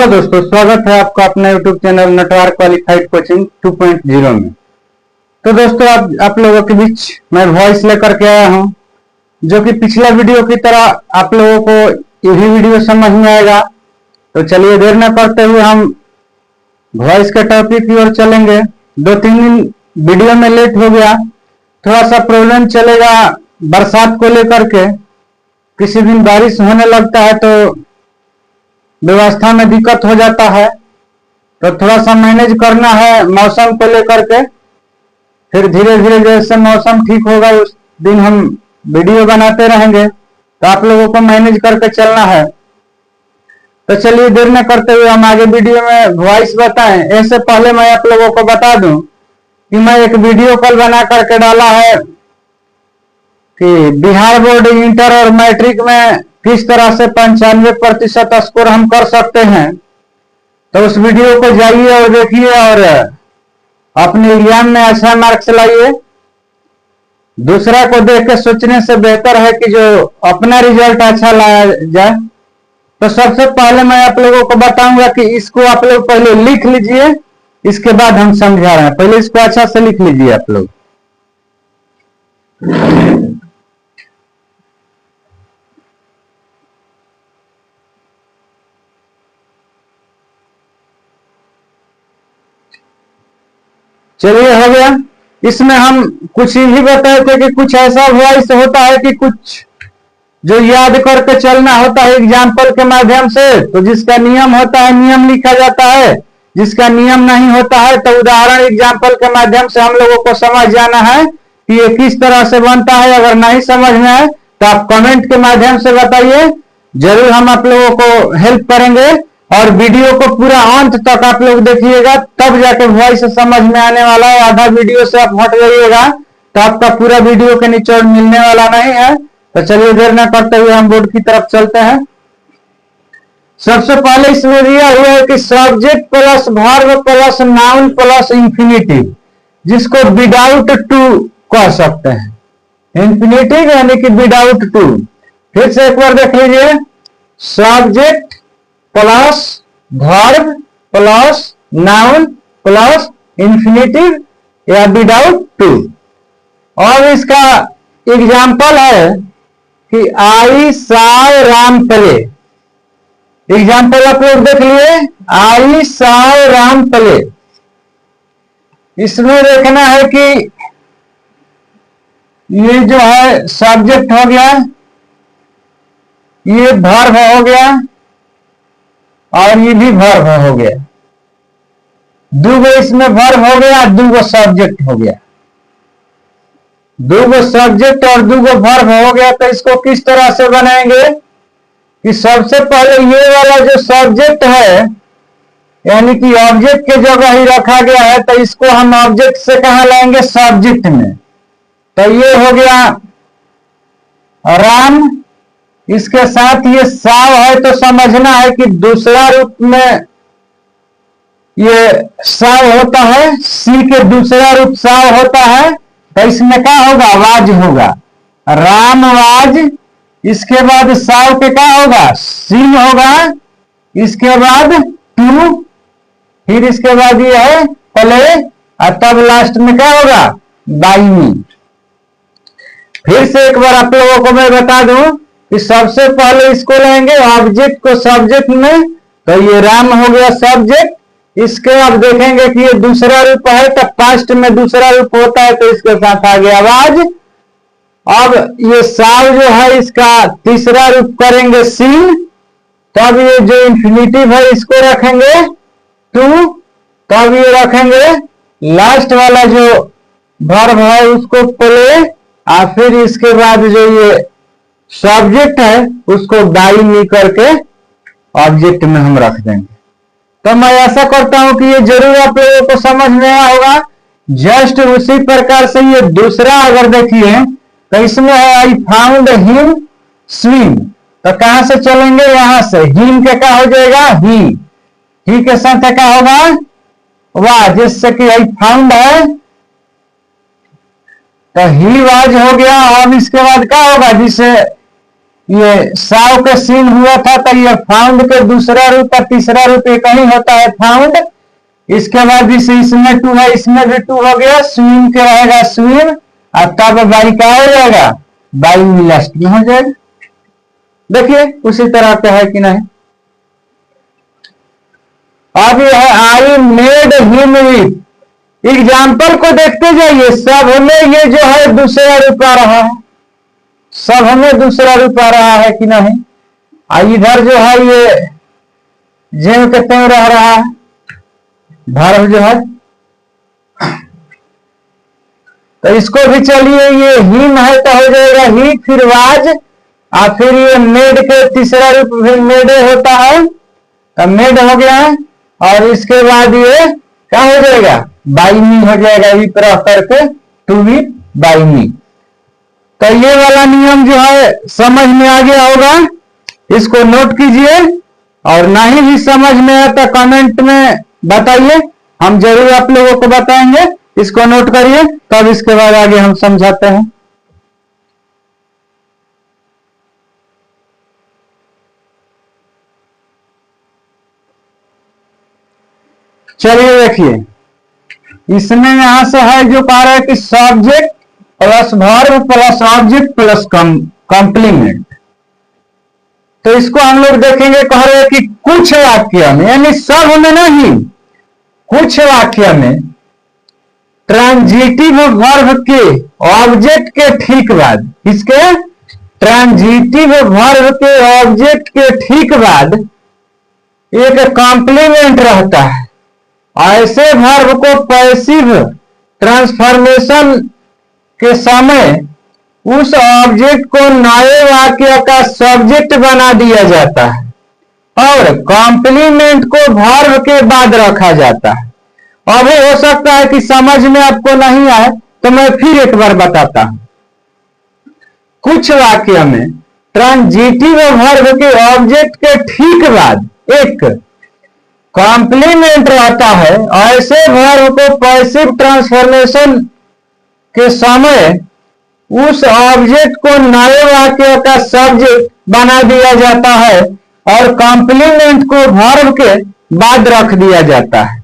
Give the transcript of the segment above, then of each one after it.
Hello दोस्तों, स्वागत है आपका अपने YouTube channel network qualified coaching 2.0 में। तो दोस्तों आप लोगों के बीच मैं वॉइस लेकर के आया हूं, जो कि पिछला वीडियो की तरह आप लोगों को यही वीडियो समझ में आएगा। तो चलिए देर न करते हुए हम वॉइस के टॉपिक की ओर चलेंगे। 2-3 दिन वीडियो में लेट हो गया, थोड़ा सा प्रॉब्लम चलेगा बरसात को लेकर के। किसी दिन बारिश होने लगता है तो व्यवस्था में दिक्कत हो जाता है, तो थोड़ा सा मैनेज करना है मौसम को लेकर के। फिर धीरे धीरे जैसे मौसम ठीक होगा उस दिन हम वीडियो बनाते रहेंगे, तो आप लोगों को मैनेज करके चलना है। तो चलिए देर न करते हुए हम आगे वीडियो में वॉइस बताएं। ऐसे पहले मैं आप लोगों को बता दूं कि मैं एक वीडियो कॉल बना करके डाला है कि बिहार बोर्ड इंटर और मैट्रिक में किस तरह से 95% स्कोर हम कर सकते हैं। तो उस वीडियो को जाइए और देखिए और अपने एग्जाम में अच्छा मार्क्स लाइए। दूसरा को देख के सोचने से बेहतर है कि जो अपना रिजल्ट अच्छा लाया जाए। तो सबसे पहले मैं आप लोगों को बताऊंगा कि इसको आप लोग पहले लिख लीजिए, इसके बाद हम समझा रहे हैं। पहले इसको अच्छा से लिख लीजिए आप लोग। चलिए हो गया। इसमें हम कुछ ही बताए थे कि कुछ ऐसा वॉइस होता है कि कुछ जो याद करके चलना होता है एग्जाम्पल के माध्यम से। तो जिसका नियम होता है नियम लिखा जाता है, जिसका नियम नहीं होता है तो उदाहरण एग्जाम्पल के माध्यम से हम लोगों को समझ जाना है कि ये किस तरह से बनता है। अगर नहीं समझ में आए तो आप कमेंट के माध्यम से बताइए, जरूर हम आप लोगों को हेल्प करेंगे। और वीडियो को पूरा अंत तक आप लोग देखिएगा, तब जाके वॉइस समझ में आने वाला है। आधा वीडियो से आप हट जाइएगा तो आपका पूरा वीडियो के निचोड़ मिलने वाला नहीं है। तो चलिए देर न करते हुए हम बोर्ड की तरफ चलते हैं। सबसे पहले इसमें दिया हुआ है कि subject plus verb plus noun plus infinitive, जिसको विदाउट टू कह सकते हैं। इंफिनिटिव यानी कि विदाउट टू। फिर से एक बार देख लीजिए, subject plus verb plus noun plus infinitive या विदाउट टू। और इसका एग्जाम्पल है कि आई साव राम प्ले। एग्जाम्पल आप लोग देख लिए, आई साव राम प्ले। इसमें देखना है कि ये जो है सब्जेक्ट हो गया, ये वर्ब हो गया और ये भी वर्ब हो गया। दूगो इसमें वर्ब हो गया, दूगो सब्जेक्ट हो गया। दूगो सब्जेक्ट और दूगो वर्ब हो गया। तो इसको किस तरह से बनाएंगे कि सबसे पहले ये वाला जो सब्जेक्ट है यानी कि ऑब्जेक्ट के जगह ही रखा गया है, तो इसको हम ऑब्जेक्ट से कहां लाएंगे, सब्जेक्ट में। तो ये हो गया राम, इसके साथ ये साव है तो समझना है कि दूसरा रूप में ये साव होता है, सी के दूसरा रूप साव होता है। तो इसमें क्या होगा, वाज होगा, राम वाज। इसके बाद साव के क्या होगा, सिंह होगा। इसके बाद टू, फिर इसके बाद ये है प्ले, और तब लास्ट में क्या होगा, बाइनी। फिर से एक बार आप लोगों को मैं बता दूं कि सबसे पहले इसको लेंगे ऑब्जेक्ट को सब्जेक्ट में। तो ये राम हो गया सब्जेक्ट। इसके अब देखेंगे कि ये दूसरा रूप है, तो पास्ट में दूसरा रूप होता है, तो इसके साथ आ गया आवाज। अब ये साव जो है इसका तीसरा रूप करेंगे सीन। तब ये जो इंफिनिटिव है इसको रखेंगे टू। तब ये रखेंगे लास्ट वाला जो वर्ब है उसको प्ले। और फिर इसके बाद जो ये सब्जेक्ट है उसको डाई करके ऑब्जेक्ट में हम रख देंगे। तो मैं ऐसा करता हूं कि ये जरूर आप लोगों को समझ में आया होगा। जस्ट उसी प्रकार से ये दूसरा अगर देखिए तो इसमें है आई फाउंड हिम स्विम। तो कहां से चलेंगे, यहां से। हिम के क्या हो जाएगा, ही के साथ क्या होगा, वाह। जिससे कि आई फाउंड है तो ही वाज हो गया। अब इसके बाद क्या होगा, जिसे ये साव के सीन हुआ था, तो ये फाउंड के दूसरा रूप और तीसरा रूप एक ही होता है, फाउंड। इसके बाद इसमें टू है, इसमें भी टू हो गया, स्विम के रहेगा स्विम, और तब बाई का हो जाएगा, बाई लास्ट में हो जाएगा। देखिए उसी तरह का है कि नहीं। अब यह है I made him with, example को देखते जाइए, सब में ये जो है दूसरा रूप आ रहा है, सब में दूसरा रूप आ रहा है कि नहीं। इधर जो है ये जेम के त्यों रह रहा है, भर्व जो है, तो इसको भी चलिए, ये हिम है तो हो जाएगा ही, फिर वाज, और फिर ये मेड के तीसरा रूप फिर मेडे होता है, तो मेड हो गया है, और इसके बाद ये क्या हो जाएगा, बाई मी हो जाएगा, ई तरह करके टू बी बाई मी। तो ये वाला नियम जो है समझ में आ गया होगा, इसको नोट कीजिए, और नहीं भी समझ में आया तो कमेंट में बताइए, हम जरूर आप लोगों को बताएंगे। इसको नोट करिए, तब इसके बाद आगे हम समझाते हैं। चलिए देखिए, इसमें यहां से है जो कह रहा है कि subject plus verb plus object plus complement. तो इसको हम लोग देखेंगे, कह रहे हैं कि कुछ वाक्य में, यानी सब में नहीं, कुछ वाक्य में ट्रांजिटिव वर्ब के ऑब्जेक्ट के ठीक बाद, इसके ट्रांजिटिव वर्ब के ऑब्जेक्ट के ठीक बाद एक कॉम्प्लीमेंट रहता है। ऐसे वर्ब को पैसिव ट्रांसफॉर्मेशन के समय उस ऑब्जेक्ट को नए वाक्य का सब्जेक्ट बना दिया जाता है, और कॉम्प्लीमेंट को वर्ब के बाद रखा जाता है। अब हो सकता है कि समझ में आपको नहीं आए, तो मैं फिर एक बार बताता हूं। कुछ वाक्य में ट्रांजिटिव वर्ब के ऑब्जेक्ट के ठीक बाद एक कॉम्प्लीमेंट रहता है। ऐसे वर्ब को पैसिव ट्रांसफॉर्मेशन के समय उस ऑब्जेक्ट को नए वाक्य का सब्जेक्ट बना दिया जाता है, और कॉम्प्लीमेंट को वर्ब के बाद रख दिया जाता है।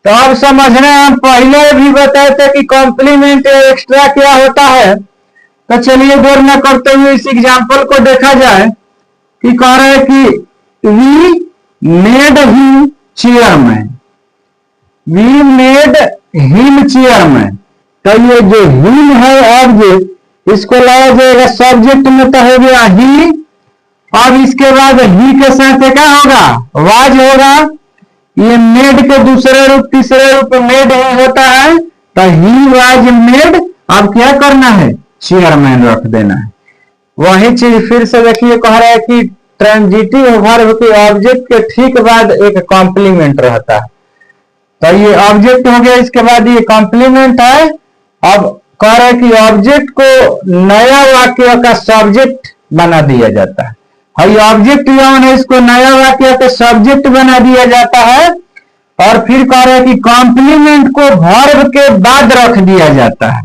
तो अब समझना, हम पहले भी बताए थे कि कॉम्प्लीमेंट एक्स्ट्रा क्या होता है। तो चलिए देर न करते हुए इस एग्जाम्पल को देखा जाए, कि कह रहे हैं कि we made him chairman, we made him chairman. तो ये जो हिम है ऑब्जेक्ट, इसको लाया जाएगा सब्जेक्ट में, तो हो गया ही। अब इसके बाद ही के साथ क्या होगा, वाज होगा। ये मेड के दूसरे रूप तीसरे रूप मेड ही होता है, तो ही वाज मेड। अब क्या करना है, चेयरमैन रख देना है। वही चीज फिर से देखिए, कह रहा है कि ट्रांजिटिव वर्ब के ऑब्जेक्ट के ठीक बाद एक कॉम्प्लीमेंट रहता है। तो ये ऑब्जेक्ट हो गया, इसके बाद ये कॉम्प्लीमेंट है। अब कह रहा है कि ऑब्जेक्ट को नया वाक्य का सब्जेक्ट बना दिया जाता है। ये ऑब्जेक्ट जौन है, इसको नया वाक्य का सब्जेक्ट बना दिया जाता है, और फिर कह रहा है कि कॉम्प्लीमेंट को वर्ब के बाद रख दिया जाता है।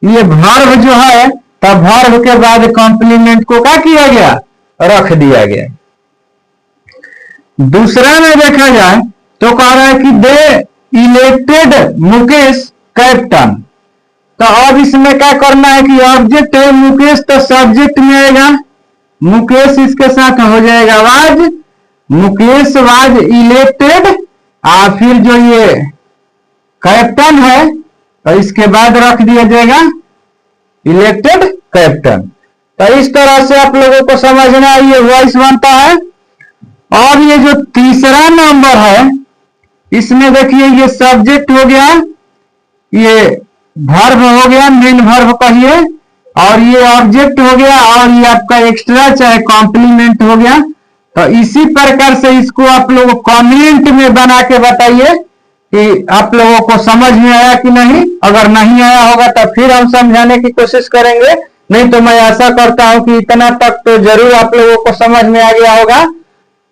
ये वर्ब जो है, तब वर्ब के बाद कॉम्प्लीमेंट को क्या किया गया, रख दिया गया। दूसरा में देखा जाए तो कह रहा है कि दे इलेक्टेड मुकेश कैप्टन। तो अब इसमें क्या करना है कि ऑब्जेक्ट है मुकेश, तो सब्जेक्ट में आएगा मुकेश, इसके साथ हो जाएगा वाज, मुकेश वाज इलेक्टेड। और फिर जो ये कैप्टन है, तो इसके बाद रख दिया जाएगा इलेक्टेड कैप्टन। तो इस तरह से आप लोगों को समझना, ये वॉइस बनता है। और ये जो तीसरा नंबर है, इसमें देखिए ये सब्जेक्ट हो गया, ये वर्ब हो गया, मेन वर्ब कहिए, और ये ऑब्जेक्ट हो गया, और ये आपका एक्स्ट्रा चाहे कॉम्प्लीमेंट हो गया। तो इसी प्रकार से इसको आप लोग कमेंट में बना के बताइए कि आप लोगों को समझ में आया कि नहीं। अगर नहीं आया होगा तो फिर हम समझाने की कोशिश करेंगे, नहीं तो मैं आशा करता हूं कि इतना तक तो जरूर आप लोगों को समझ में आ गया होगा।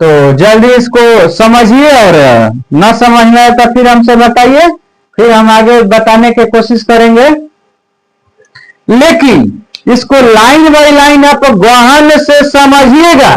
तो जल्दी इसको समझिए, और ना समझ में आए तो फिर हमसे बताइए, फिर हम आगे बताने की कोशिश करेंगे। लेकिन इसको लाइन बाय लाइन आप गहन से समझिएगा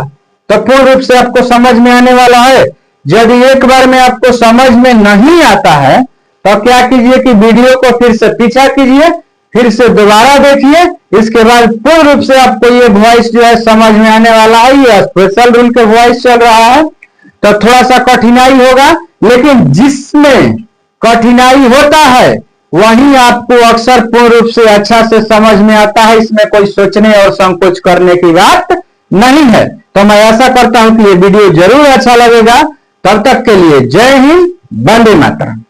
तो पूर्ण रूप से आपको समझ में आने वाला है। यदि एक बार में आपको समझ में नहीं आता है तो क्या कीजिए कि वीडियो को फिर से पीछा कीजिए, फिर से दोबारा देखिए, इसके बाद पूर्ण रूप से आपको ये वॉइस जो है समझ में आने वाला है। ये स्पेशल रूल का वॉइस चल रहा है तो थोड़ा सा कठिनाई होगा, लेकिन जिसमें कठिनाई होता है वहीं आपको अक्सर पूर्ण रूप से अच्छा से समझ में आता है। इसमें कोई सोचने और संकोच करने की बात नहीं है। तो मैं ऐसा करता हूं कि ये वीडियो जरूर अच्छा लगेगा। तब तक के लिए जय हिंद, वंदे मातरम।